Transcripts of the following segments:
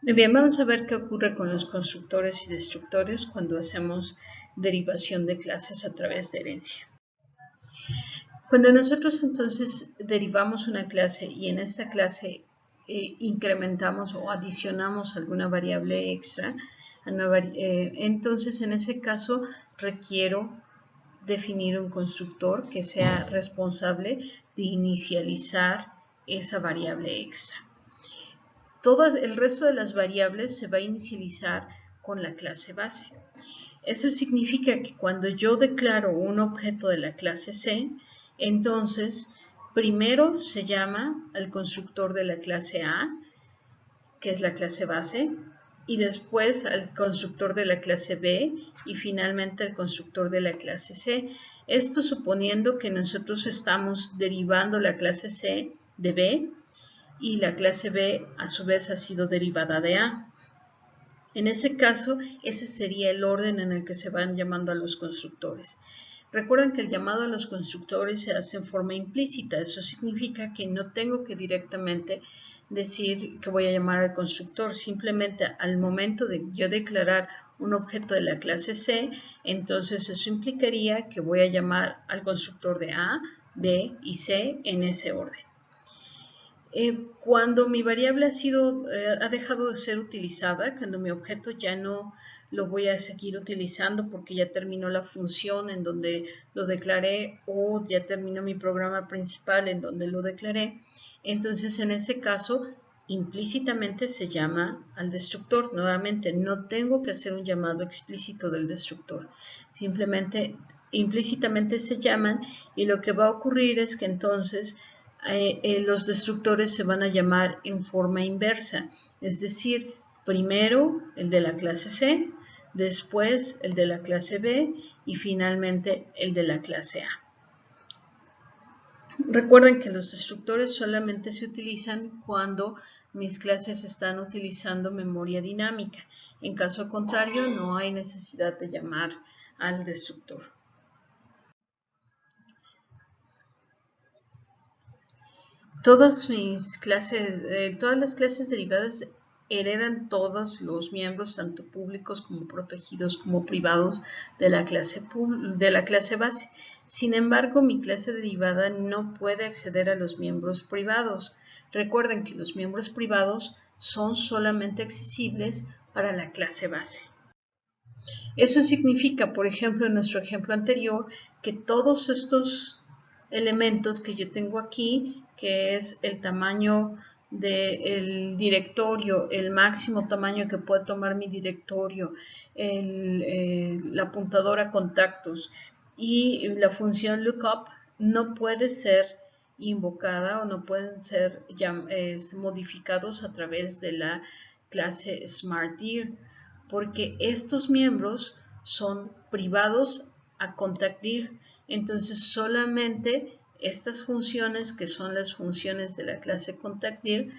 Bien, vamos a ver qué ocurre con los constructores y destructores cuando hacemos derivación de clases a través de herencia. Cuando nosotros entonces derivamos una clase y en esta clase incrementamos o adicionamos alguna variable extra, entonces en ese caso requiero definir un constructor que sea responsable de inicializar esa variable extra. Todo el resto de las variables se va a inicializar con la clase base. Eso significa que cuando yo declaro un objeto de la clase C, entonces primero se llama al constructor de la clase A, que es la clase base, y después al constructor de la clase B y finalmente al constructor de la clase C. Esto suponiendo que nosotros estamos derivando la clase C de B y la clase B a su vez ha sido derivada de A. En ese caso, ese sería el orden en el que se van llamando a los constructores. Recuerden que el llamado a los constructores se hace en forma implícita. Eso significa que no tengo que directamente decir que voy a llamar al constructor. Simplemente al momento de yo declarar un objeto de la clase C, entonces eso implicaría que voy a llamar al constructor de A, B y C en ese orden. Cuando mi variable ha dejado de ser utilizada, cuando mi objeto ya no lo voy a seguir utilizando porque ya terminó la función en donde lo declaré o ya terminó mi programa principal en donde lo declaré, entonces en ese caso implícitamente se llama al destructor. Nuevamente, no tengo que hacer un llamado explícito del destructor, simplemente implícitamente se llaman y lo que va a ocurrir es que entonces los destructores se van a llamar en forma inversa, es decir, primero el de la clase C, después el de la clase B y finalmente el de la clase A. Recuerden que los destructores solamente se utilizan cuando mis clases están utilizando memoria dinámica. En caso contrario, no hay necesidad de llamar al destructor. Todas las clases derivadas heredan todos los miembros, tanto públicos como protegidos como privados, de la clase base. Sin embargo, mi clase derivada no puede acceder a los miembros privados. Recuerden que los miembros privados son solamente accesibles para la clase base. Eso significa, por ejemplo, en nuestro ejemplo anterior, que todos estos elementos que yo tengo aquí, que es el tamaño del directorio, el máximo tamaño que puede tomar mi directorio, la apuntadora contactos y la función lookup, no puede ser invocada o no pueden ser modificados a través de la clase SmartDir, porque estos miembros son privados a ContactDir. Entonces solamente estas funciones, que son las funciones de la clase ContactDir,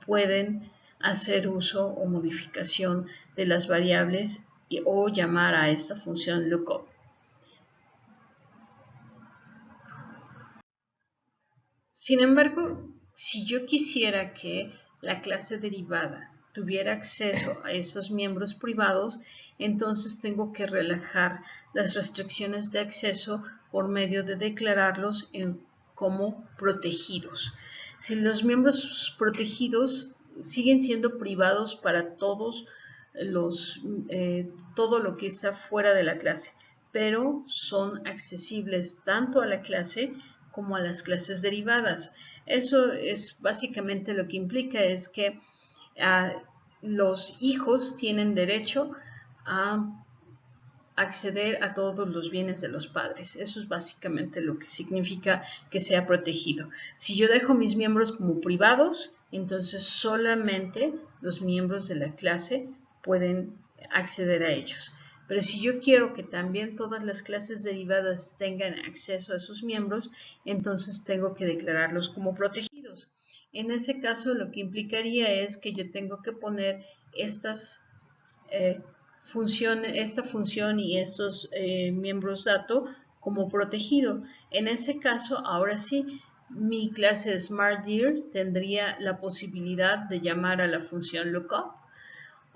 pueden hacer uso o modificación de las variables o llamar a esta función lookup. Sin embargo, si yo quisiera que la clase derivada tuviera acceso a esos miembros privados, entonces tengo que relajar las restricciones de acceso por medio de declararlos como protegidos. Si los miembros protegidos siguen siendo privados para todos todo lo que está fuera de la clase, pero son accesibles tanto a la clase como a las clases derivadas. Eso es básicamente lo que implica es que los hijos tienen derecho a acceder a todos los bienes de los padres. Eso es básicamente lo que significa que sea protegido. Si yo dejo mis miembros como privados, entonces solamente los miembros de la clase pueden acceder a ellos. Pero si yo quiero que también todas las clases derivadas tengan acceso a esos miembros, entonces tengo que declararlos como protegidos. En ese caso, lo que implicaría es que yo tengo que poner esta función y estos miembros dato como protegido. En ese caso, ahora sí, mi clase SmartDir tendría la posibilidad de llamar a la función lookup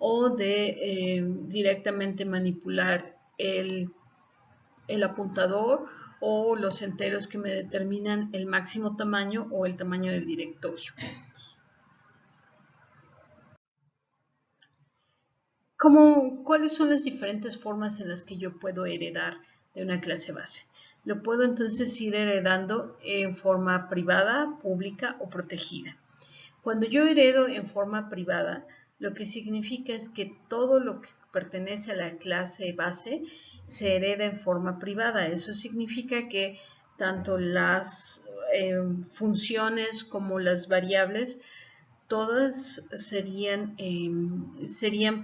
o de directamente manipular el apuntador o los enteros que me determinan el máximo tamaño o el tamaño del directorio. ¿Cuáles son las diferentes formas en las que yo puedo heredar de una clase base? Lo puedo entonces ir heredando en forma privada, pública o protegida. Cuando yo heredo en forma privada, lo que significa es que todo lo que pertenece a la clase base se hereda en forma privada. Eso significa que tanto las funciones como las variables todas serían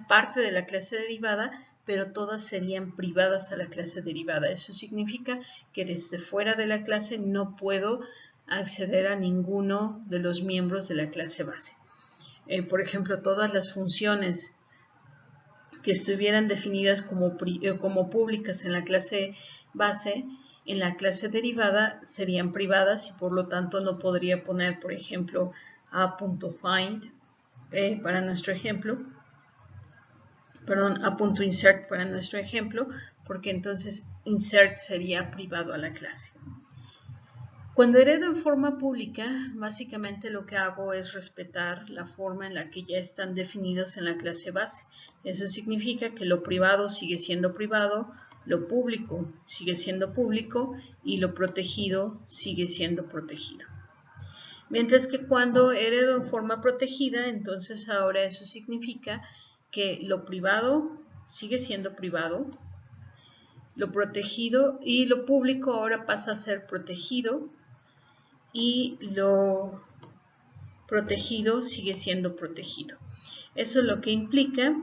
parte de la clase derivada, pero todas serían privadas a la clase derivada. Eso significa que desde fuera de la clase no puedo acceder a ninguno de los miembros de la clase base. Por ejemplo, todas las funciones que estuvieran definidas como públicas en la clase base, en la clase derivada serían privadas y por lo tanto no podría poner, por ejemplo, a.find para nuestro ejemplo, perdón, a.insert para nuestro ejemplo, porque entonces insert sería privado a la clase. Cuando heredo en forma pública, básicamente lo que hago es respetar la forma en la que ya están definidos en la clase base. Eso significa que lo privado sigue siendo privado, lo público sigue siendo público y lo protegido sigue siendo protegido. Mientras que cuando heredo en forma protegida, entonces ahora eso significa que lo privado sigue siendo privado, lo protegido y lo público ahora pasa a ser protegido y lo protegido sigue siendo protegido. Eso lo que implica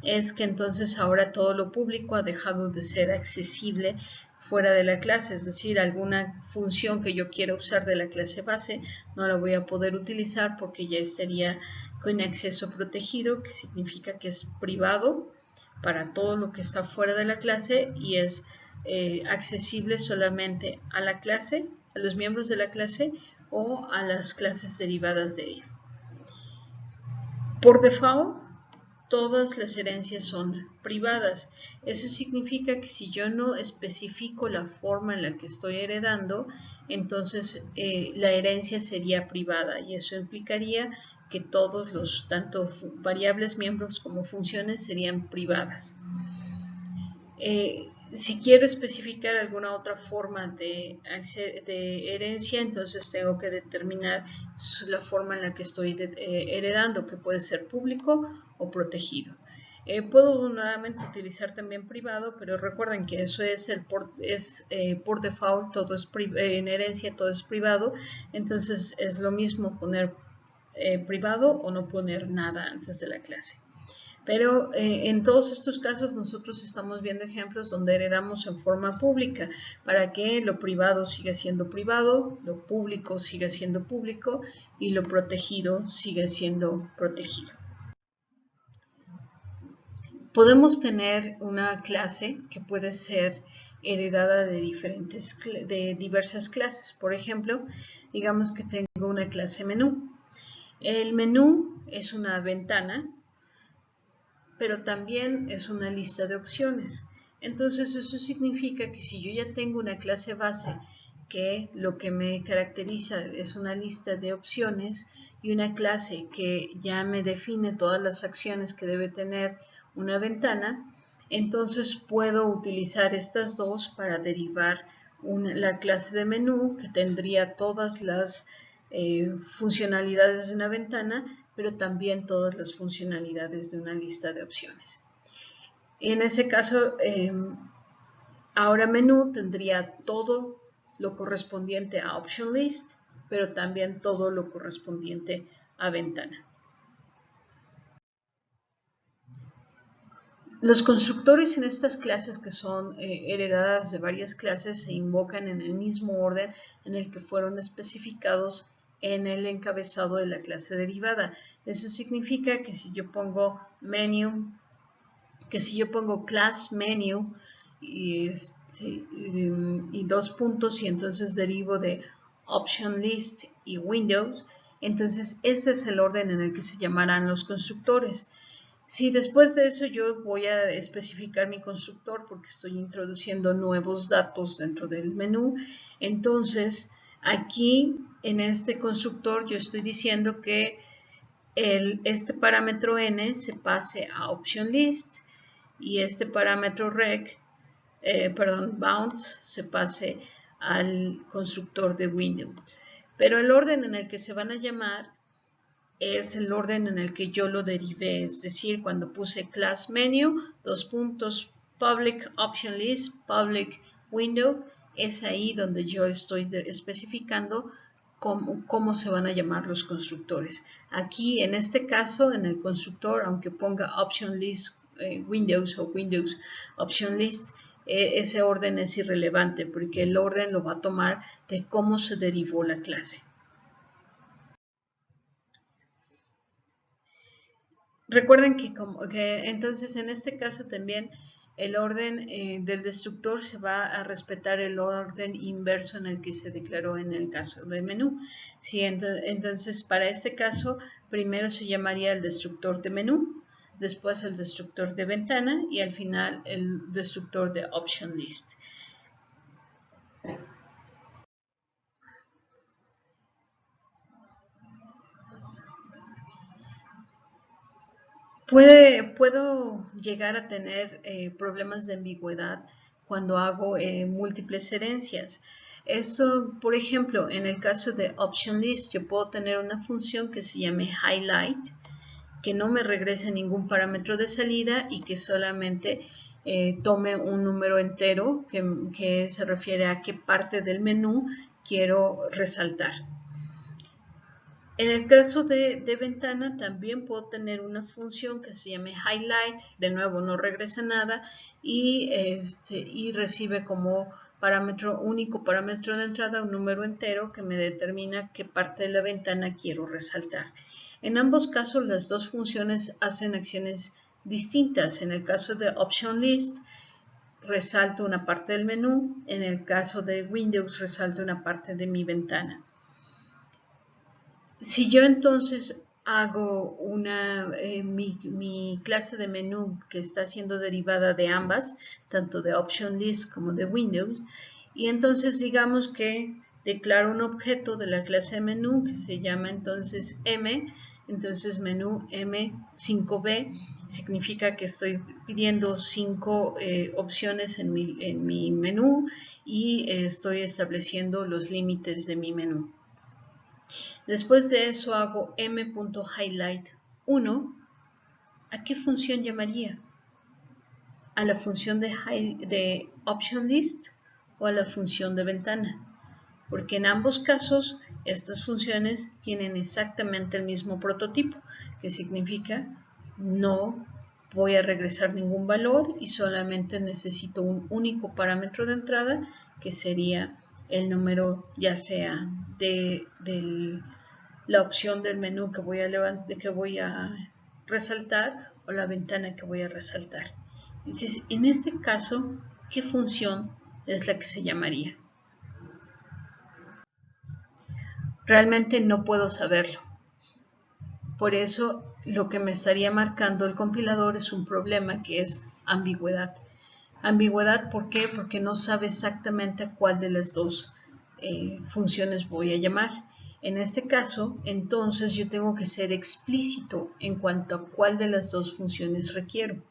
es que entonces ahora todo lo público ha dejado de ser accesible fuera de la clase, es decir, alguna función que yo quiera usar de la clase base no la voy a poder utilizar porque ya estaría con acceso protegido, que significa que es privado para todo lo que está fuera de la clase y es accesible solamente a la clase, a los miembros de la clase o a las clases derivadas de ella. Por default, todas las herencias son privadas. Eso significa que si yo no especifico la forma en la que estoy heredando, entonces la herencia sería privada y eso implicaría que todos los, tanto variables, miembros como funciones serían privadas. Si quiero especificar alguna otra forma de herencia, entonces tengo que determinar la forma en la que estoy heredando, que puede ser público o protegido. Puedo nuevamente utilizar también privado, pero recuerden que eso es por default, todo es en herencia todo es privado, entonces es lo mismo poner privado o no poner nada antes de la clase. Pero en todos estos casos nosotros estamos viendo ejemplos donde heredamos en forma pública para que lo privado siga siendo privado, lo público siga siendo público y lo protegido siga siendo protegido. Podemos tener una clase que puede ser heredada de diversas clases. Por ejemplo, digamos que tengo una clase menú. El menú es una ventana, pero también es una lista de opciones. Entonces eso significa que si yo ya tengo una clase base que lo que me caracteriza es una lista de opciones y una clase que ya me define todas las acciones que debe tener una ventana, entonces puedo utilizar estas dos para derivar la clase de menú que tendría todas las funcionalidades de una ventana, pero también todas las funcionalidades de una lista de opciones. En ese caso, ahora menú tendría todo lo correspondiente a option list, pero también todo lo correspondiente a ventana. Los constructores en estas clases que son heredadas de varias clases se invocan en el mismo orden en el que fueron especificados en el encabezado de la clase derivada. Eso significa que si yo pongo menu, que si yo pongo class menu y dos puntos y entonces derivo de option list y windows, entonces ese es el orden en el que se llamarán los constructores. Si después de eso yo voy a especificar mi constructor porque estoy introduciendo nuevos datos dentro del menú, entonces aquí en este constructor yo estoy diciendo que este parámetro n se pase a option list y este parámetro bounds se pase al constructor de window. Pero el orden en el que se van a llamar es el orden en el que yo lo derivé, es decir, cuando puse class menu, public option list, public window, es ahí donde yo estoy especificando cómo se van a llamar los constructores. Aquí, en este caso, en el constructor, aunque ponga option list windows o windows option list, ese orden es irrelevante porque el orden lo va a tomar de cómo se derivó la clase. Recuerden que entonces en este caso también el orden del destructor se va a respetar el orden inverso en el que se declaró en el caso del menú. ¿Sí? Entonces para este caso primero se llamaría el destructor de menú, después el destructor de ventana y al final el destructor de option list. Puedo llegar a tener problemas de ambigüedad cuando hago múltiples herencias. Esto, por ejemplo, en el caso de option list, yo puedo tener una función que se llame highlight, que no me regrese ningún parámetro de salida y que solamente tome un número entero que se refiere a qué parte del menú quiero resaltar. En el caso de ventana también puedo tener una función que se llame highlight, de nuevo no regresa nada y recibe como único parámetro de entrada un número entero que me determina qué parte de la ventana quiero resaltar. En ambos casos las dos funciones hacen acciones distintas. En el caso de option list resalto una parte del menú, en el caso de Windows resalto una parte de mi ventana. Si yo entonces hago mi clase de menú que está siendo derivada de ambas, tanto de option list como de Windows, y entonces digamos que declaro un objeto de la clase de menú que se llama entonces M, entonces menú M5B significa que estoy pidiendo 5 opciones en mi menú y estoy estableciendo los límites de mi menú. Después de eso hago m.highlight1. ¿A qué función llamaría? ¿A la función de option list o a la función de ventana? Porque en ambos casos estas funciones tienen exactamente el mismo prototipo, que significa no voy a regresar ningún valor y solamente necesito un único parámetro de entrada que sería el número ya sea del la opción del menú que voy a resaltar o la ventana que voy a resaltar. Entonces, en este caso, ¿qué función es la que se llamaría? Realmente no puedo saberlo. Por eso, lo que me estaría marcando el compilador es un problema que es ambigüedad. Ambigüedad, ¿por qué? Porque no sabe exactamente a cuál de las dos funciones voy a llamar. En este caso, entonces yo tengo que ser explícito en cuanto a cuál de las dos funciones requiero.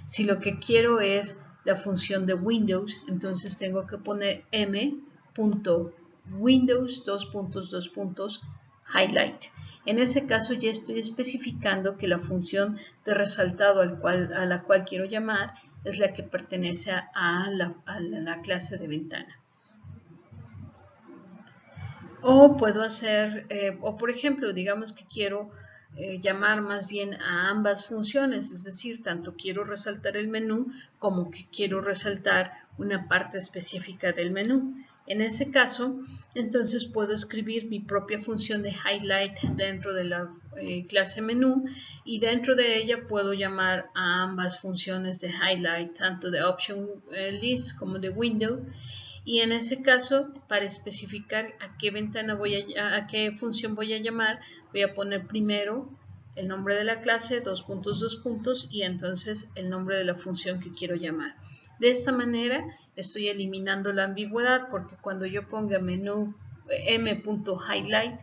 Si lo que quiero es la función de Windows, entonces tengo que poner m.windows highlight. En ese caso ya estoy especificando que la función de resaltado a la cual quiero llamar es la que pertenece a la clase de ventana. O puedo hacer, o por ejemplo, digamos que quiero llamar más bien a ambas funciones, es decir, tanto quiero resaltar el menú como que quiero resaltar una parte específica del menú. En ese caso, entonces puedo escribir mi propia función de highlight dentro de la clase menú y dentro de ella puedo llamar a ambas funciones de highlight, tanto de option list como de window. Y en ese caso, para especificar a qué función voy a llamar, voy a poner primero el nombre de la clase, dos puntos, y entonces el nombre de la función que quiero llamar. De esta manera estoy eliminando la ambigüedad, porque cuando yo ponga menú m.highlight,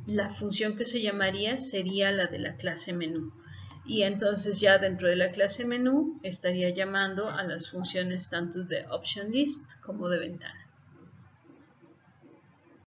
la función que se llamaría sería la de la clase menú. Y entonces ya dentro de la clase menú estaría llamando a las funciones tanto de option list como de ventana.